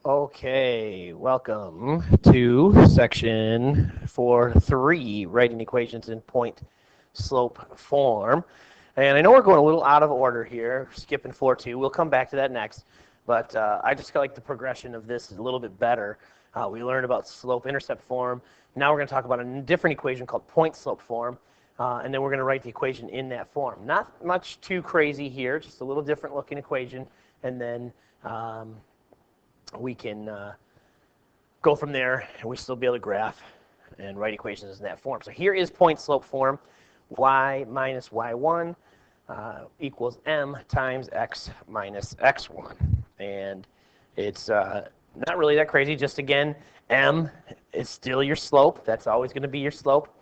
Okay, welcome to section 4.3, writing equations in point slope form. And I know we're going a little out of order here, skipping 4.2. We'll come back to that next. But I just like the progression of this a little bit better. We learned about slope-intercept form. Now we're going to talk about a different equation called point slope form. And then we're going to write the equation in that form. Not much too crazy here, just a little different looking equation. And then we can go from there, and we still be able to graph and write equations in that form. So here is point slope form. Y minus y1 equals m times x minus x1. And it's not really that crazy. Just again, m is still your slope. That's always going to be your slope.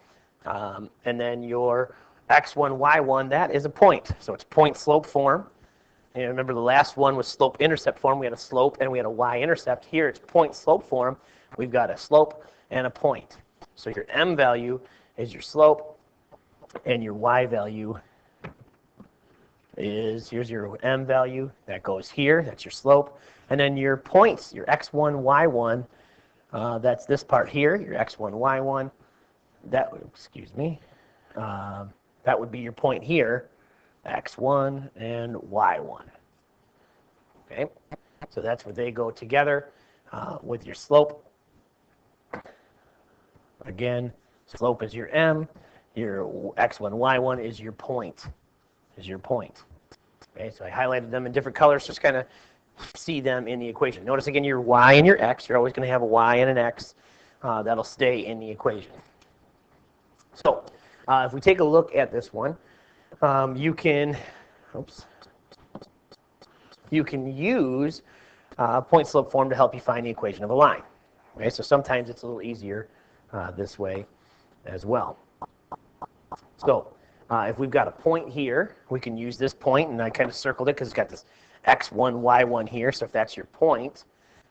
And then your x1, y1, that is a point. So it's point slope form. And remember, the last one was slope-intercept form. We had a slope and we had a y-intercept. Here it's point-slope form. We've got a slope and a point. So your m value is your slope, and your y value is, here's your m value. That goes here. That's your slope. And then your points, your x1, y1, that's this part here, your x1, y1. That would be your point here. X1 and Y1. Okay, so that's where they go together with your slope. Again, slope is your M, your X1, Y1 is your point. Okay, so I highlighted them in different colors, just kind of see them in the equation. Notice again your Y and your X, you're always going to have a Y and an X. That'll stay in the equation. So if we take a look at this one, you can use point slope form to help you find the equation of a line. Okay, so sometimes it's a little easier this way as well. So if we've got a point here, we can use this point, and I kind of circled it because it's got this x1, y1 here. So if that's your point,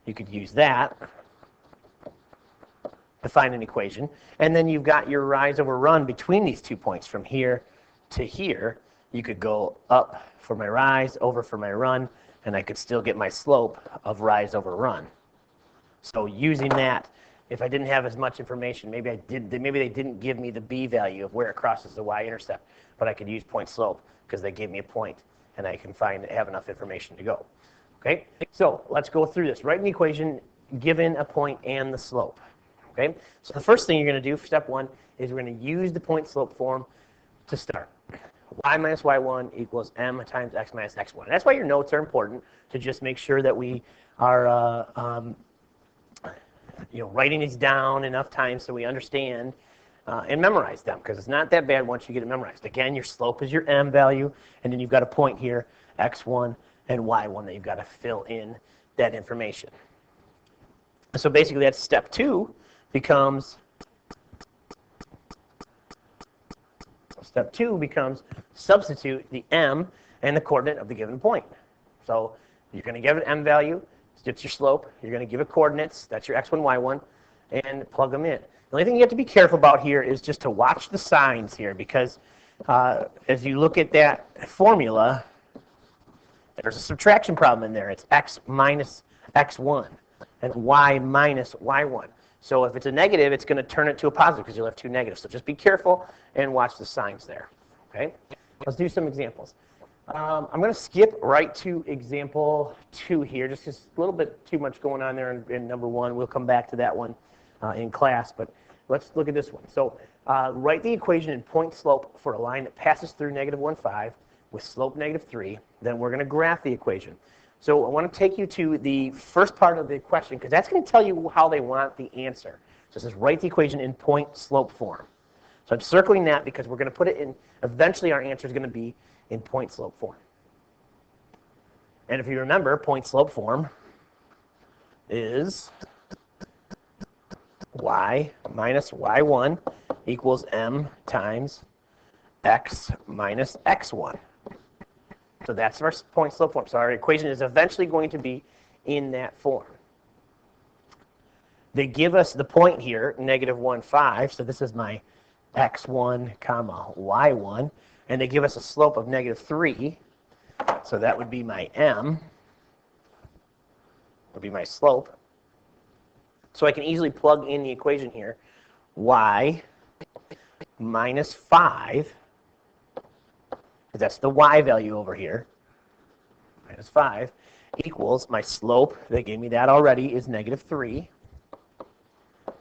you could use that to find an equation. And then you've got your rise over run between these 2 points from here to here. You could go up for my rise, over for my run, and I could still get my slope of rise over run. So using that, if I didn't have as much information, maybe they didn't give me the b value of where it crosses the y-intercept, but I could use point slope because they gave me a point, and I can have enough information to go. Okay, so let's go through this. Write an equation given a point and the slope. Okay, so the first thing you're going to do for step one is we're going to use the point slope form to start. Y minus y1 equals m times x minus x1. And that's why your notes are important, to just make sure that we are writing these down enough times so we understand and memorize them, because it's not that bad once you get it memorized. Again, your slope is your m value, and then you've got a point here, x1 and y1, that you've got to fill in that information. So basically that's step two. Step two becomes substitute the m and the coordinate of the given point. So you're going to give an m value, it's your slope. You're going to give it coordinates, that's your x1, y1, and plug them in. The only thing you have to be careful about here is just to watch the signs here, because as you look at that formula, there's a subtraction problem in there. It's x minus x1 and y minus y1. So if it's a negative, it's going to turn it to a positive because you'll have two negatives. So just be careful and watch the signs there. Okay? Let's do some examples. I'm going to skip right to example 2 here, just because a little bit too much going on there in number 1. We'll come back to that one in class, but let's look at this one. So write the equation in point slope for a line that passes through -1, 5 with slope -3. Then we're going to graph the equation. So I want to take you to the first part of the question, because that's going to tell you how they want the answer. So it says write the equation in point slope form. So I'm circling that because we're going to put it in, eventually our answer is going to be in point slope form. And if you remember, point slope form is y minus y1 equals m times x minus x1. So that's our point slope form. So our equation is eventually going to be in that form. They give us the point here, -1, 5. So this is my x1 comma y1. And they give us a slope of -3. So that would be my m, would be my slope. So I can easily plug in the equation here. Y minus 5, that's the y value over here, minus 5, equals my slope, they gave me that already, is negative 3.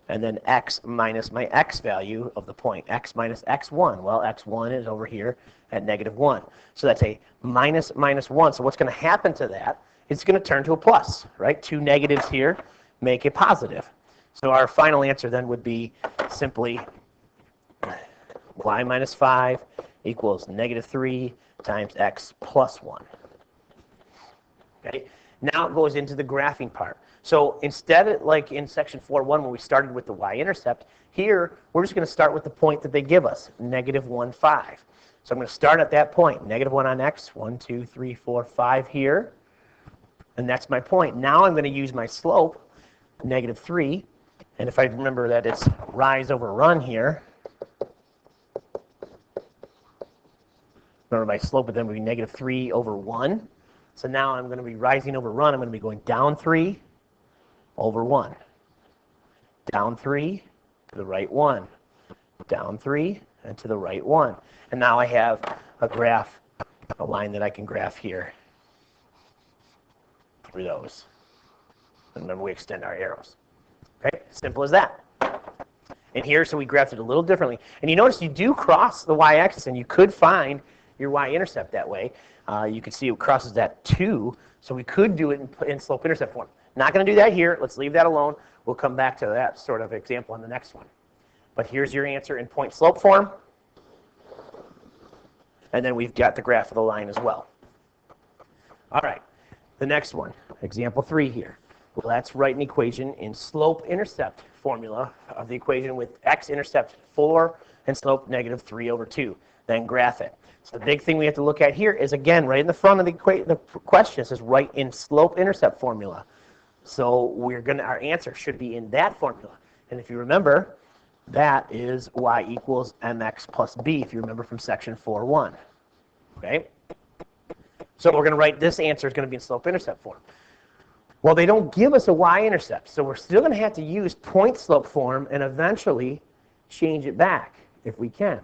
And then x minus my x value of the point, x minus x1. Well, x1 is over here at negative 1. So that's a minus minus 1. So what's going to happen to that? It's going to turn to a plus, right? Two negatives here make a positive. So our final answer then would be simply y minus 5 equals negative 3 times x plus 1. Okay? Now it goes into the graphing part. So instead of like in section 4.1 when we started with the y-intercept, here we're just going to start with the point that they give us, negative 1, 5. So I'm going to start at that point, negative 1 on x, 1, 2, 3, 4, 5 here. And that's my point. Now I'm going to use my slope, negative 3. And if I remember that it's rise over run here, remember my slope would then be negative 3 over 1. So now I'm going to be rising over run. I'm going to be going down 3 over 1. Down 3 to the right 1. Down 3 and to the right 1. And now I have a graph, a line that I can graph here through those. And remember, we extend our arrows. Okay, simple as that. And here, so we graphed it a little differently. And you notice you do cross the y-axis, and you could find your y-intercept that way. You can see it crosses that 2, so we could do it in slope-intercept form. Not going to do that here. Let's leave that alone. We'll come back to that sort of example on the next one. But here's your answer in point-slope form. And then we've got the graph of the line as well. All right, the next one, example 3 here. Well, let's write an equation in slope-intercept formula of the equation with x-intercept 4 and slope negative 3 over 2. Then graph it. So the big thing we have to look at here is, again, right in the front of the question, it says write in slope-intercept formula. So our answer should be in that formula. And if you remember, that is y equals mx plus b, if you remember from section 4.1. Okay? So we're going to write this answer is going to be in slope-intercept form. Well, they don't give us a y-intercept, so we're still going to have to use point-slope form and eventually change it back if we can.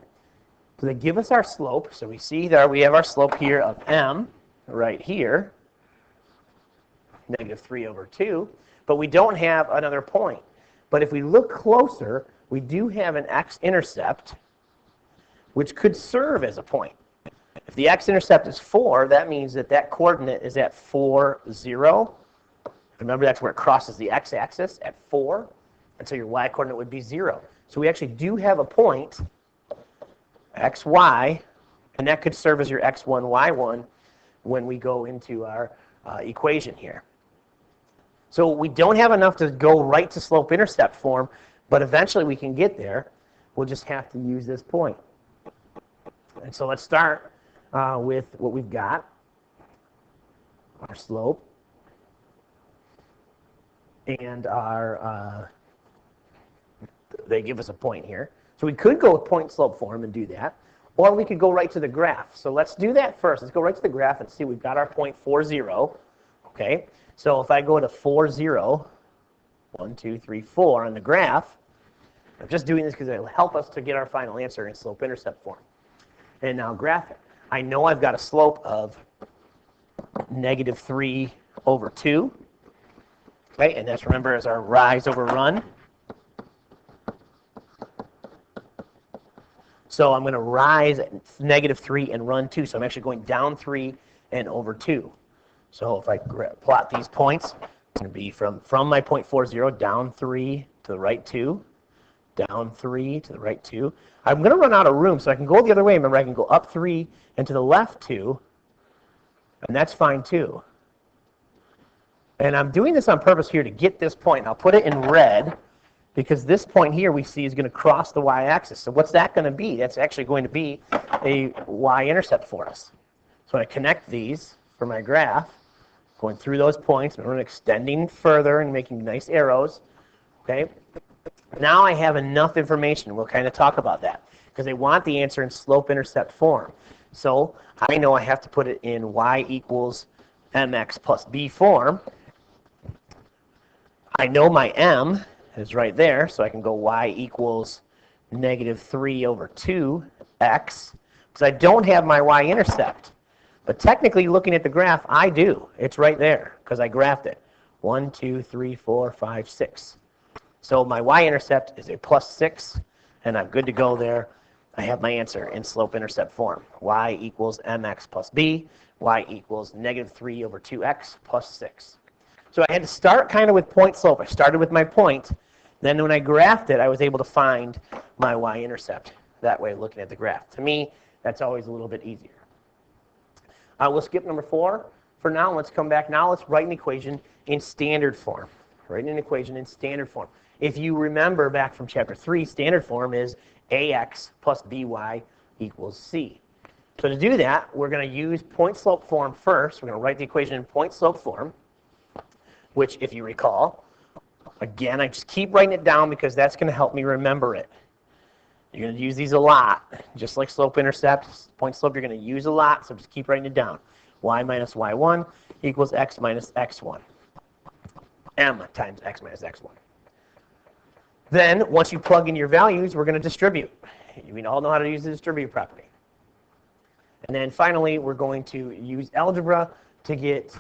So they give us our slope. So we see there we have our slope here of m right here, negative 3 over 2. But we don't have another point. But if we look closer, we do have an x-intercept, which could serve as a point. If the x-intercept is 4, that means that that coordinate is at 4, 0. Remember, that's where it crosses the x-axis at 4. And so your y-coordinate would be 0. So we actually do have a point, xy, and that could serve as your x1, y1 when we go into our equation here. So we don't have enough to go right to slope-intercept form, but eventually we can get there. We'll just have to use this point. And so let's start with what we've got, our slope, and our, they give us a point here. So we could go with point-slope form and do that, or we could go right to the graph. So let's do that first. Let's go right to the graph and see we've got our point 4, 0. Okay, so if I go to 4, 0, 1, 2, 3, 4 on the graph, I'm just doing this because it'll help us to get our final answer in slope-intercept form. And now graph it. I know I've got a slope of negative 3 over 2. Okay, and that's, remember, as our rise over run. So I'm going to rise at negative 3 and run 2. So I'm actually going down 3 and over 2. So if I plot these points, it's going to be from my point 4, 0, down 3 to the right 2, down 3 to the right 2. I'm going to run out of room, so I can go the other way. Remember, I can go up 3 and to the left 2, and that's fine too. And I'm doing this on purpose here to get this point. I'll put it in red because this point here we see is going to cross the y-axis. So what's that going to be? That's actually going to be a y-intercept for us. So I connect these for my graph, going through those points, and extending further and making nice arrows. Okay. Now I have enough information. We'll kind of talk about that because they want the answer in slope-intercept form. So I know I have to put it in y equals mx plus b form. I know my m, is right there, so I can go y equals negative 3 over 2x, because I don't have my y-intercept. But technically, looking at the graph, I do. It's right there, because I graphed it. 1, 2, 3, 4, 5, 6. So my y-intercept is a plus 6, and I'm good to go there. I have my answer in slope-intercept form. Y equals mx plus b. Y equals negative 3 over 2x plus 6. So I had to start kind of with point slope. I started with my point. Then when I graphed it, I was able to find my y-intercept that way, looking at the graph. To me, that's always a little bit easier. We'll skip number 4 for now. Let's come back now. Let's write an equation in standard form. Write an equation in standard form. If you remember back from chapter 3, standard form is ax plus by equals c. So to do that, we're going to use point slope form first. We're going to write the equation in point slope form, which, if you recall, again, I just keep writing it down because that's going to help me remember it. You're going to use these a lot, just like slope intercept. Point slope you're going to use a lot, so just keep writing it down. Y minus y1 equals x minus x1. M times x minus x1. Then, once you plug in your values, we're going to distribute. We all know how to use the distribute property. And then finally, we're going to use algebra to get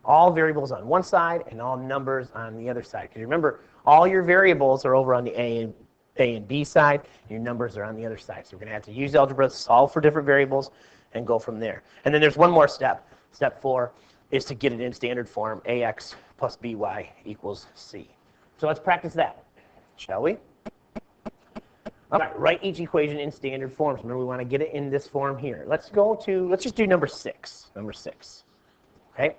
all variables on one side and all numbers on the other side. Because remember, all your variables are over on the A and B side, and your numbers are on the other side. So we're going to have to use algebra to solve for different variables and go from there. And then there's one more step. Step 4 is to get it in standard form, ax plus by equals c. So let's practice that, shall we? All right, write each equation in standard forms. Remember, we want to get it in this form here. Let's just do number 6. Number 6, okay?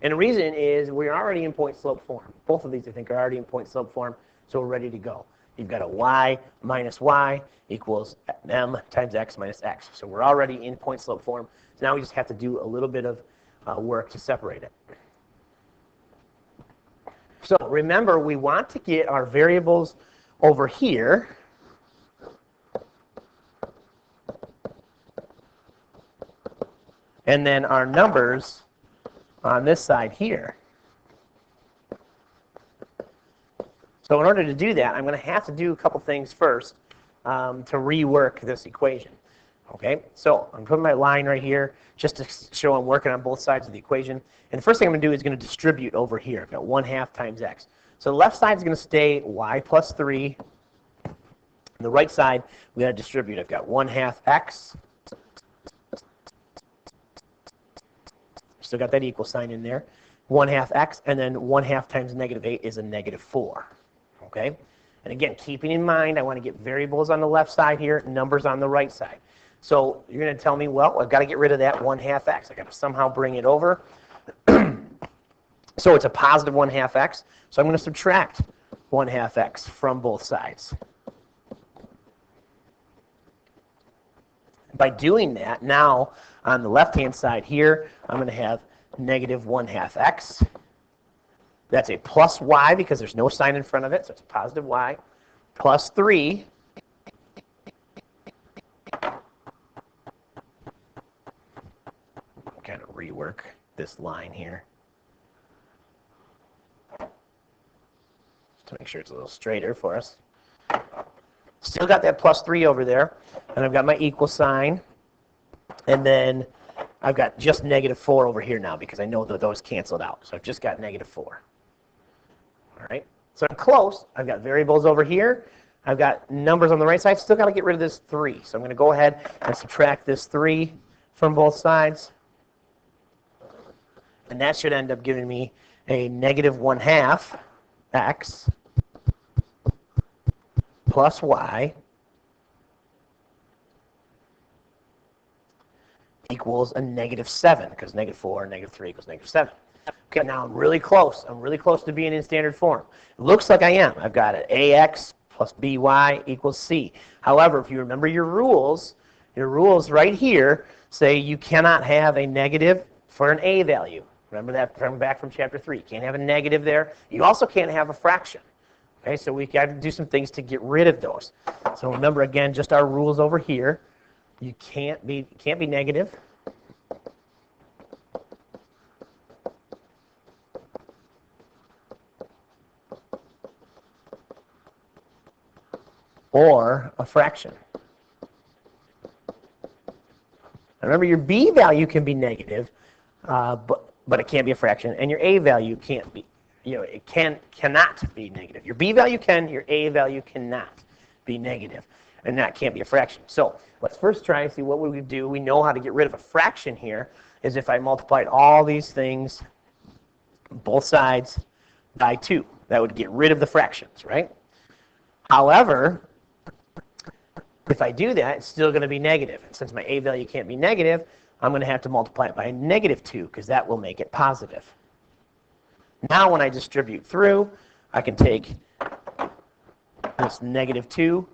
And the reason is we're already in point slope form. Both of these, I think, are already in point slope form, so we're ready to go. You've got a y minus y equals m times x minus x. So we're already in point slope form. So now we just have to do a little bit of work to separate it. So remember, we want to get our variables over here. And then our numbers on this side here. So in order to do that, I'm going to have to do a couple things first to rework this equation. Okay, so I'm putting my line right here just to show I'm working on both sides of the equation. And the first thing I'm going to do is going to distribute over here. I've got 1/2 times x. So the left side is going to stay y plus 3. On the right side, we got to distribute. I've got 1/2 x. Still got that equal sign in there. 1/2 x, and then 1/2 times negative 8 is a negative 4. Okay? And again, keeping in mind, I want to get variables on the left side here, numbers on the right side. So you're going to tell me, well, I've got to get rid of that 1/2 x. I've got to somehow bring it over. So it's a positive 1/2 x. So I'm going to subtract 1/2 x from both sides. By doing that, now on the left-hand side here, I'm going to have negative 1/2 x. That's a plus y because there's no sign in front of it, so it's a positive y, plus 3. Kind of rework this line here to make sure it's a little straighter for us. Still got that plus 3 over there, and I've got my equal sign, and then I've got just negative 4 over here now because I know that those canceled out. So I've just got negative 4. All right, so I'm close. I've got variables over here. I've got numbers on the right side. Still got to get rid of this 3. So I'm going to go ahead and subtract this 3 from both sides. And that should end up giving me a negative 1/2 x plus y equals a negative 7, because negative 4 and negative 3 equals negative 7. Okay, now I'm really close. I'm really close to being in standard form. It looks like I am. I've got an ax plus by equals c. However, if you remember your rules right here say you cannot have a negative for an a value. Remember that from back from chapter 3. You can't have a negative there. You also can't have a fraction. Okay, so we got to do some things to get rid of those. So remember again, just our rules over here. You can't be negative. or a fraction. Remember, your b value can be negative, but it can't be a fraction, and your a value can't be, it cannot be negative. Your b value can, your a value cannot be negative, and that can't be a fraction. So let's first try and see what we would do. We know how to get rid of a fraction here, is if I multiplied all these things, both sides, by 2. That would get rid of the fractions, right? However, if I do that, it's still going to be negative. And since my a value can't be negative, I'm going to have to multiply it by a -2, because that will make it positive. Now when I distribute through, I can take this -2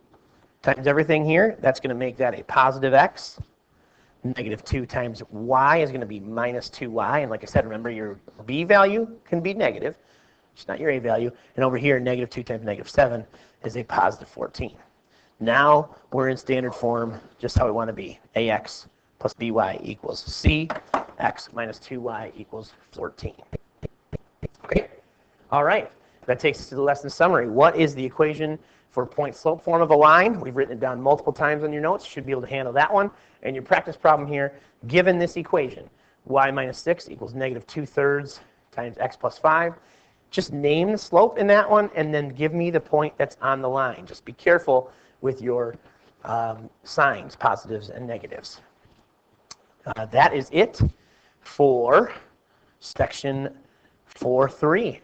times everything here. That's going to make that a positive x. -2 times y is going to be -2y. And like I said, remember, your b value can be negative. It's not your a value. And over here, -2 times -7 is a positive 14. Now we're in standard form, just how we want to be. ax plus by equals c. X minus 2y equals 14. Okay. All right. That takes us to the lesson summary. What is the equation for point-slope form of a line? We've written it down multiple times on your notes. You should be able to handle that one. And your practice problem here, given this equation, y minus 6 equals -2/3 times x plus 5. Just name the slope in that one, and then give me the point that's on the line. Just be careful with your signs, positives and negatives. That is it for section 4.3.